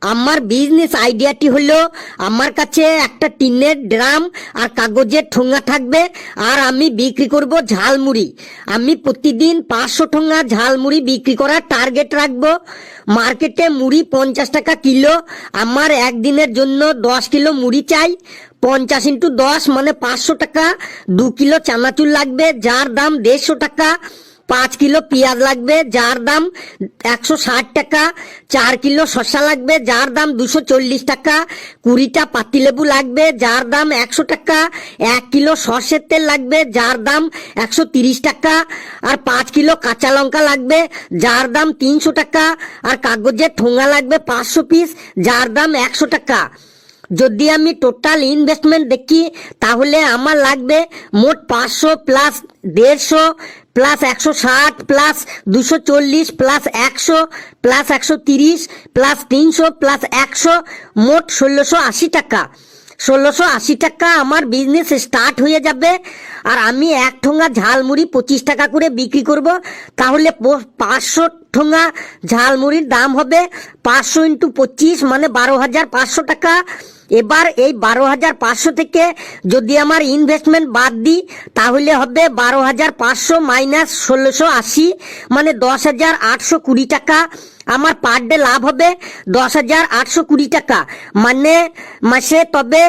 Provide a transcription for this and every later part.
আমার বিজনেস আইডিয়াটি হলো, আমার কাছে একটা টিনের ড্রাম আর কাগজের ঠোঙা থাকবে, আর আমি বিক্রি করব ঝালমুড়ি। আমি প্রতিদিন 500 ঠোঙা ঝালমুড়ি বিক্রি করার টার্গেট রাখবো। মার্কেটে মুড়ি 50 টাকা কিলো, আমার একদিনের জন্য 10 কিলো মুড়ি চাই। 50 × 10 মানে 500 টাকা। 2 কিলো চানাচুর লাগবে, যার দাম 150 টাকা। 5 কিলো পেঁয়াজ লাগবে, যার দাম 160 টাকা। 4 কিলো শসা লাগবে, যার দাম 240 টাকা। 20টা পাতিলেবু লাগবে, যার দাম 100 টাকা। 1 কিলো সর্ষের তেল লাগবে, যার দাম 130 টাকা। আর 5 কিলো কাঁচা লঙ্কা লাগবে, যার দাম 300 টাকা। আর কাগজের ঠোঙা লাগবে 500 পিস, যার দাম 100 টাকা। যদি আমি টোটাল ইনভেস্টমেন্ট দেখি, তাহলে আমার লাগবে মোট 500 plus 150 plus 160 plus 240 plus 100 plus 130 plus 300 plus 100, মোট 1680 টাকা। 1680 টাকা আমার বিজনেস স্টার্ট হয়ে যাবে। আর আমি এক ঠোঙা ঝালমুড়ি 25 টাকা করে বিক্রি করব। তাহলে 500 ঠোঙা ঝালমুড়ির দাম হবে 500 × 25 মানে 12,500 টাকা। এবার এই 12,500 থেকে যদি আমার ইনভেস্টমেন্ট বাদ দিই, তাহলে হবে 12,500 মাইনাস 1680 মানে 10,820 টাকা। আমার পার ডে লাভ হবে 10,820 টাকা, মানে মাসে তবে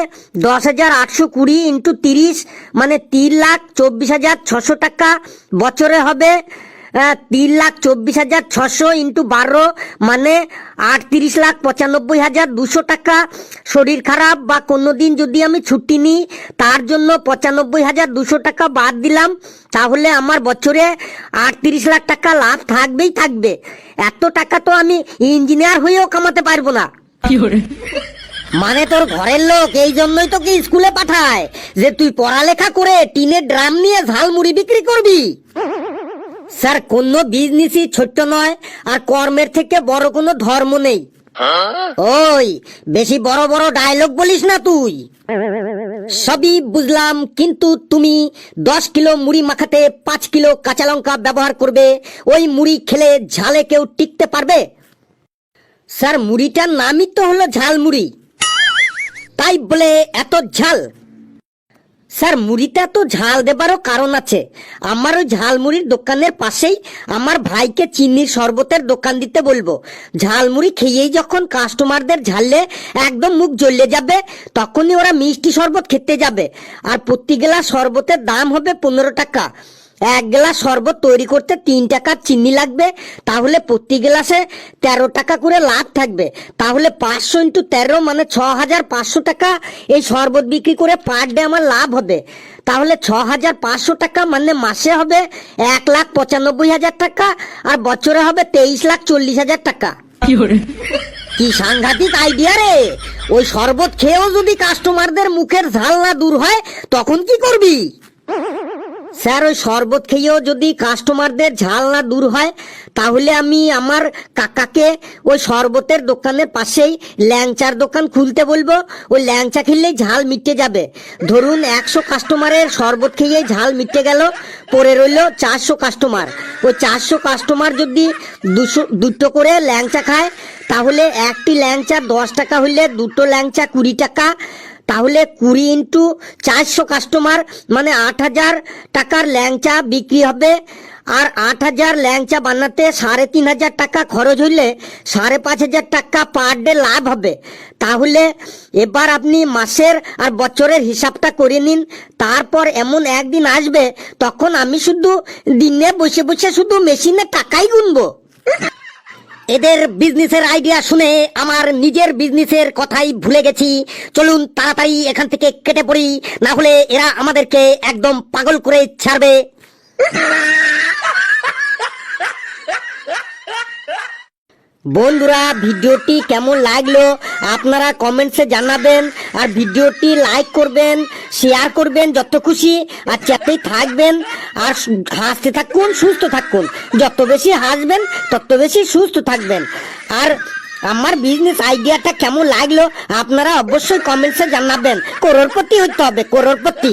10,820 × 30 মানে 3,24,600 টাকা। বছরে হবে 3,24,600 × 12 মানে 38,95,200 টাকা। শরীর খারাপ বা কোনোদিন যদি আমি ছুটি নিই, তার জন্য 95,200 টাকা বাদ দিলাম, তাহলে আমার বছরে 38 লাখ টাকা লাভ থাকবেই থাকবে। এত টাকা তো আমি ইঞ্জিনিয়ার হয়েও কামাতে পারবো না। মানে তোর ঘরের লোক এই জন্যই তোকে স্কুলে পাঠায় যে তুই পড়ালেখা করে টিনের ড্রাম নিয়ে ঝালমুড়ি বিক্রি করবি। স্যার, কোন বিজনেসই ছোট্ট নয়, আর কর্মের থেকে বড় কোনো ধর্ম নেই। ওই বেশি বড় বড় ডায়লগ বলিস না তুই। সবই বুঝলাম, কিন্তু তুমি 10 কিলো মুড়ি মাখাতে 5 কিলো কাঁচা লঙ্কা ব্যবহার করবে। ওই মুড়ি খেলে ঝালে কেউ টিকতে পারবে? স্যার, মুড়িটার নামই তো হলো ঝালমুড়ি, তাই বলে এত ঝাল? স্যার, মুড়িটা তো ঝাল দেবারও কারণ আছে। আমার ওই ঝালমুড়ির দোকানের পাশেই আমার ভাইকে চিনির শরবতের দোকান দিতে বলবো। ঝালমুড়ি খেয়েই যখন কাস্টমারদের ঝাললে একদম মুখ জ্বলে যাবে, তখনই ওরা মিষ্টি শরবত খেতে যাবে। আর প্রতি গ্লাস শরবতের দাম হবে 15 টাকা। 1 গ্লাস শরবত তৈরি করতে 3 টাকার চিনি লাগবে, তাহলে প্রতি গ্লাসে 13 টাকা করে লাভ থাকবে। তাহলে 500 × 13 মানে 6,500 টাকা এই শরবত বিক্রি করে পার ডে আমার লাভ হবে। তাহলে 6,500 টাকা মানে মাসে হবে 1,95,000 টাকা, আর বছরে হবে 23,40,000 টাকা। কি সাংঘাতিক আইডিয়া রে! ওই শরবত খেয়েও যদি কাস্টমারদের মুখের ঝাল না দূর হয়, তখন কি করবি? স্যার, ওই শরবত খেয়েও যদি কাস্টমারদের ঝাল না দূর হয়, তাহলে আমি আমার কাকাকে ওই শরবতের দোকানের পাশেই ল্যাংচার দোকান খুলতে বলবো। ওই ল্যাংচা খেলেই ঝাল মিটে যাবে। ধরুন 100 কাস্টমারের শরবত খেয়েই ঝাল মিটে গেল, পরে রইল 400 কাস্টমার। ওই 400 কাস্টমার যদি 2টো করে ল্যাংচা খায়, তাহলে একটি ল্যাংচা 10 টাকা হলে 2টো ল্যাংচা 20 টাকা। তাহলে 20 × 400 কাস্টমার মানে 8,000 টাকার ল্যাংচা বিক্রি হবে। আর 8,000 ল্যাংচা বানাতে 3,500 টাকা খরচ হইলে 5,500 টাকা পার ডে লাভ হবে। তাহলে এবার আপনি মাসের আর বছরের হিসাবটা করে নিন। তারপর এমন একদিন আসবে, তখন আমি শুধু দিনে বসে বসে শুধু মেশিনে টাকাই গুনবো। এদের বিজনেসের আইডিয়া শুনে আমার নিজের বিজনেসের কথাই ভুলে গেছি। চলুন তাড়াতাড়ি এখান থেকে কেটে পড়ি, না হলে এরা আমাদেরকে একদম পাগল করে ছাড়বে। বন্ধুরা, ভিডিওটি কেমন লাগলো আপনারা কমেন্টসে জানাবেন। আর ভিডিওটি লাইক করবেন, শেয়ার করবেন যত খুশি, আর চ্যাপেই থাকবেন। আর হাসতে থাকুন, সুস্থ থাকুন। যত বেশি হাসবেন তত বেশি সুস্থ থাকবেন। আর আমার বিজনেস আইডিয়াটা কেমন লাগলো আপনারা অবশ্যই কমেন্টসে জানাবেন। করোড়পতি হতে হবে, করোড়পতি।